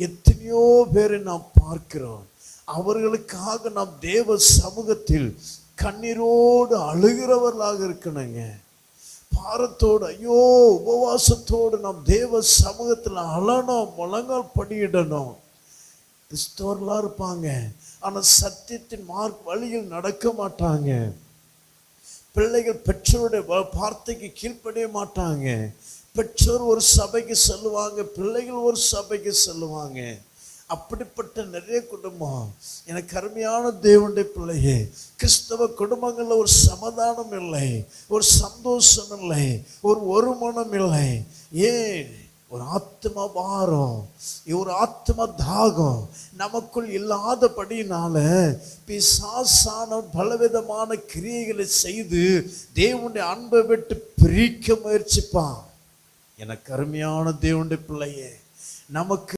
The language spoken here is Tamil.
எத்தனையோ பேரை நாம் பார்க்கிறோம். அவர்களுக்காக நாம் தேவ சமூகத்தில் கண்ணீரோடு அழுகிறவர்களாக இருக்கணுங்க. பாரத்தோடு, ஐயோ, உபவாசத்தோடு நாம் தேவ சமூகத்தில் அழணும், முழங்கால் படியிடணும். கிறிஸ்தவர்களா இருப்பாங்க, ஆனா சத்தியத்தின் வழியில் நடக்க மாட்டாங்க. பிள்ளைகள் பெற்றோருடைய வார்த்தைக்கு கீழ்ப்படிய மாட்டாங்க. பெற்றோர் ஒரு சபைக்கு செல்லுவாங்க, பிள்ளைகள் ஒரு சபைக்கு செல்லுவாங்க. அப்படிப்பட்ட நிறைய குடும்பம். எனக்கு அருமையான தேவனுடைய பிள்ளையே, கிறிஸ்தவ குடும்பங்கள்ல ஒரு சமாதானம் இல்லை, ஒரு சந்தோஷம் இல்லை, ஒரு ஒருமனம் இல்லை. ஏன்? ஒரு ஆத்மா பாரம், ஒரு ஆத்மா தாகம் நமக்குள் இல்லாதபடினால பிசாசான பலவிதமான கிரியைகளை செய்து தேவனுடைய அன்பை விட்டு பிரிக்க முயற்சிப்பான். எனக்கு அருமையான தேவனுடைய பிள்ளையே, நமக்கு